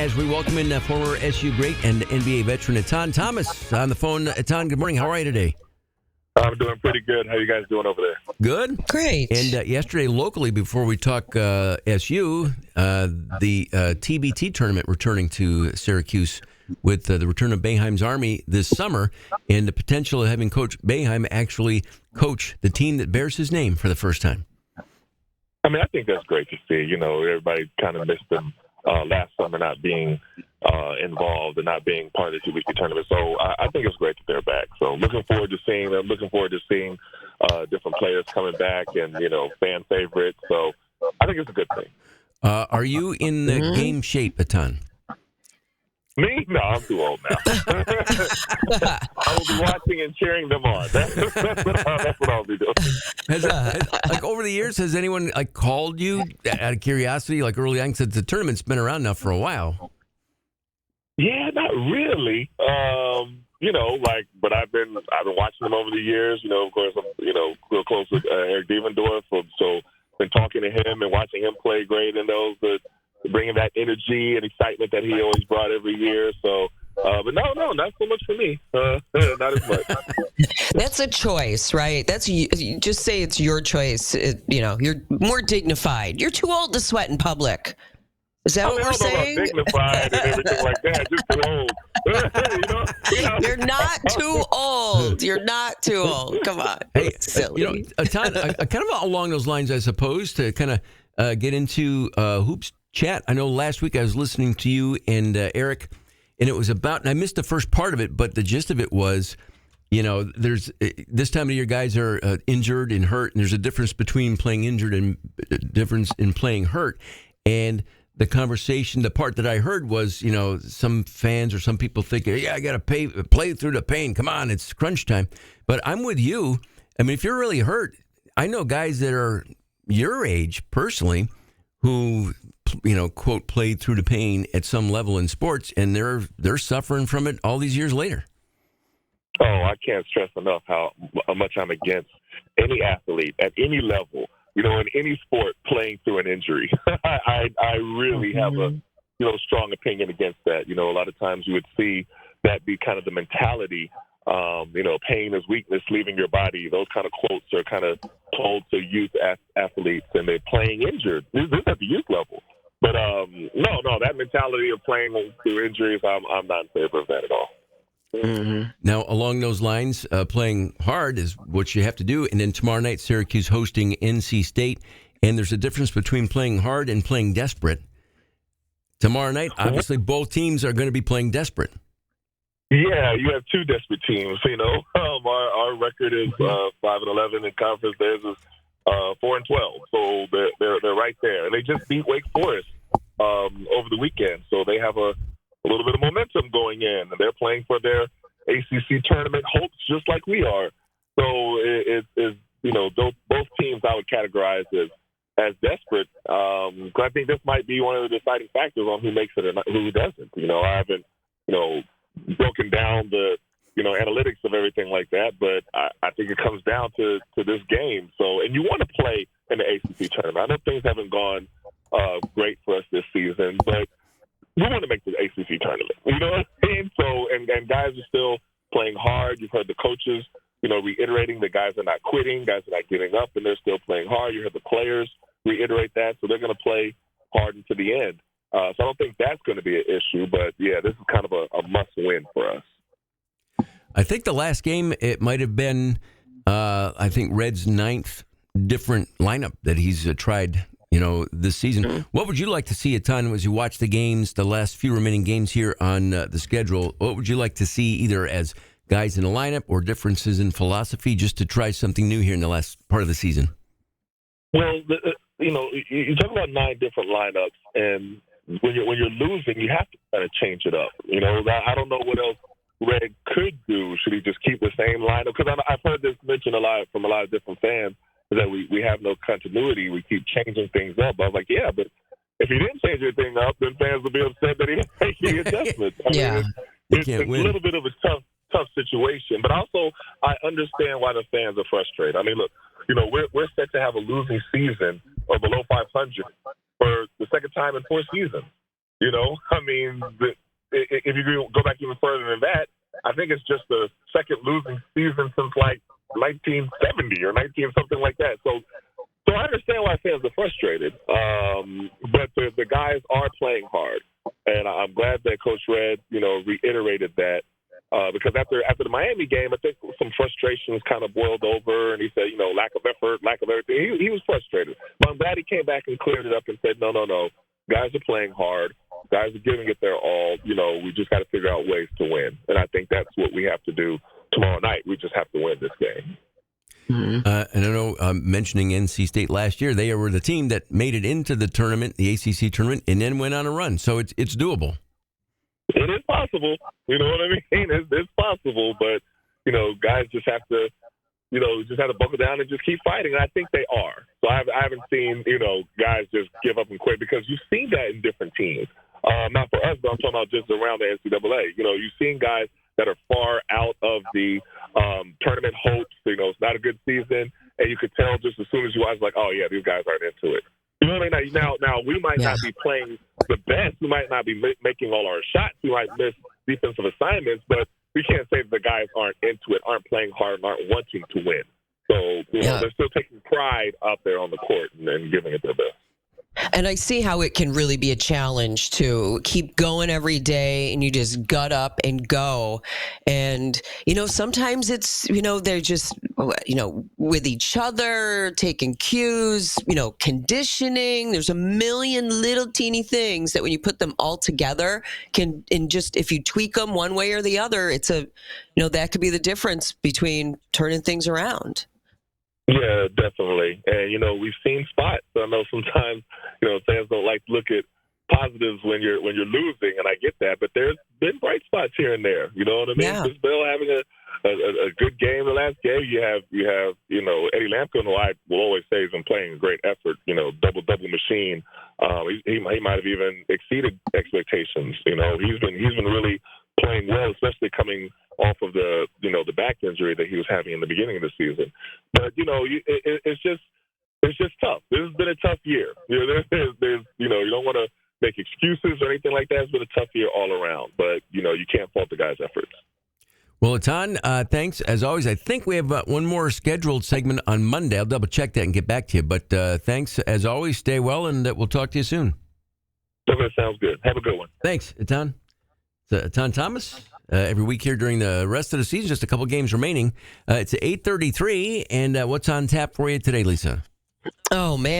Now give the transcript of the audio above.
as we welcome in former SU great and NBA veteran Etan Thomas on the phone. Etan, good morning. How are you today? I'm doing pretty good. How you guys doing over there? Good. Great. And yesterday, locally, before we talk SU, the TBT tournament returning to Syracuse with the return of Boeheim's Army this summer and the potential of having Coach Boeheim actually coach the team that bears his name for the first time. I mean, I think that's great to see. You know, everybody kind of missed them last summer not being involved and not being part of the TBT tournament. So I think it's great that they're back. So looking forward to seeing them, looking forward to seeing different players coming back and, you know, fan favorites. So I think it's a good thing. Are you in the game shape, Etan? Me? No, I'm too old now. I will be watching and cheering them on. That's what I'll be doing. Like over the years, has anyone like called you out of curiosity, like early on, since the tournament's been around now for a while? Yeah, not really. You know, but I've been watching them over the years. You know, of course, I'm real close with Eric Devendorf, so been talking to him and watching him play great and those bringing that energy and excitement that he always brought every year. So, but no, not so much for me. Not as much. That's a choice, right? You just say it's your choice. You're more dignified. You're too old to sweat in public. Is that what we're saying? Dignified and everything like that. Just too old. You're not too old. You're not too old. Come on. Hey, silly. kind of along those lines, I suppose, to kind of get into hoops chat. I know last week I was listening to you and Eric, and it was about, and I missed the first part of it, but the gist of it was, there's this time of year guys are injured and hurt, and there's a difference between playing injured and difference in playing hurt. And the conversation, the part that I heard was, some fans or some people think, yeah, I got to play through the pain. Come on, it's crunch time. But I'm with you. I mean, if you're really hurt, I know guys that are your age personally who, quote, played through the pain at some level in sports, and they're suffering from it all these years later. Oh, I can't stress enough how much I'm against any athlete at any level, in any sport playing through an injury. I really have a, strong opinion against that. A lot of times you would see that be kind of the mentality. Pain is weakness leaving your body. Those kind of quotes are kind of told to youth athletes, and they're playing injured. This is at the youth level. But no, that mentality of playing through injuries, I'm not in favor of that at all. Mm-hmm. Now, along those lines, playing hard is what you have to do. And then tomorrow night, Syracuse hosting NC State. And there's a difference between playing hard and playing desperate. Tomorrow night, obviously, both teams are going to be playing desperate. Yeah, you have two desperate teams. Our record is 5-11 in conference. Theirs is 4-12. So they're right there. And they just beat Wake Forest over the weekend. So they have a little bit of momentum going in, and they're playing for their ACC tournament hopes just like we are. So both teams I would categorize as desperate. But I think this might be one of the deciding factors on who makes it and who doesn't. I haven't broken down the analytics of everything like that, but I think it comes down to this game. So, and you want to play in the ACC tournament. I know things haven't gone great for us this season, but we want to make the ACC tournament. You know what I mean? So, and guys are still playing hard. You've heard the coaches, reiterating that guys are not quitting, guys are not giving up, and they're still playing hard. You heard the players reiterate that, so they're going to play hard into the end. So I don't think that's going to be an issue, but yeah, this is kind of a must-win for us. I think the last game, it might have been, Red's 9th different lineup that he's tried, this season. What would you like to see, Etan, as you watch the games, the last few remaining games here on the schedule? What would you like to see either as guys in the lineup or differences in philosophy just to try something new here in the last part of the season? Well, you talk about 9 different lineups, and when you're losing, you have to kind of change it up. I don't know what else Red could do. Should he just keep the same lineup? Because I've heard this mentioned a lot from a lot of different fans that we have no continuity. We keep changing things up. I was like, yeah, but if he didn't change anything up, then fans would be upset that he didn't make any adjustments. It's a little bit of a tough situation. But also, I understand why the fans are frustrated. I mean, look, we're set to have a losing season or below 500 for the second time in 4 seasons. You know, I mean, if you go back even further than that, I think it's just the second losing season since like 1970 or 19 something like that. So I understand why fans are frustrated, but the guys are playing hard, and I'm glad that Coach Red, reiterated that. Because after the Miami game, I think some frustrations kind of boiled over, and he said, lack of effort, lack of everything. He was frustrated. But I'm glad he came back and cleared it up and said, no. Guys are playing hard. Guys are giving it their all. We just got to figure out ways to win. And I think that's what we have to do tomorrow night. We just have to win this game. Mm-hmm. And I know, mentioning NC State last year, they were the team that made it into the tournament, the ACC tournament, and then went on a run. So it's doable. It is possible. You know what I mean? It's possible, but guys just have to, just have to buckle down and just keep fighting. And I think they are. So I haven't seen guys just give up and quit, because you've seen that in different teams. Not for us, but I'm talking about just around the NCAA. You've seen guys that are far out of the tournament hopes. It's not a good season, and you could tell just as soon as you watch, like, oh yeah, these guys aren't into it. You know what I mean? Now we might not be playing the best. We might not be making all our shots. We might miss defensive assignments, but we can't say that the guys aren't into it, aren't playing hard, and aren't wanting to win. So they're still taking pride out there on the court and giving it their best. And I see how it can really be a challenge to keep going every day, and you just gut up and go. And, sometimes it's, they're just, with each other, taking cues, conditioning. There's a million little teeny things that when you put them all together if you tweak them one way or the other, it's that could be the difference between turning things around. Yeah, definitely. And, we've seen spots. I know sometimes, fans don't like to look at positives when you're losing, and I get that. But there's been bright spots here and there. You know what I mean? Yeah. Chris Bell having a good game the last game. You have Eddie Lampkin, who I will always say has been playing a great effort. Double machine. He might have even exceeded expectations. He's been really playing well, especially coming off of the back injury that he was having in the beginning of the season. But it's just tough. This has been a tough year. There's you don't want to make excuses or anything like that. It's been a tough year all around. But you can't fault the guys' efforts. Well, Etan, thanks as always. I think we have one more scheduled segment on Monday. I'll double check that and get back to you. But thanks as always. Stay well, and we'll talk to you soon. Okay, sounds good. Have a good one. Thanks, Etan. Etan Thomas. Every week here during the rest of the season, just a couple games remaining. It's 8:33, and what's on tap for you today, Lisa? Oh, man.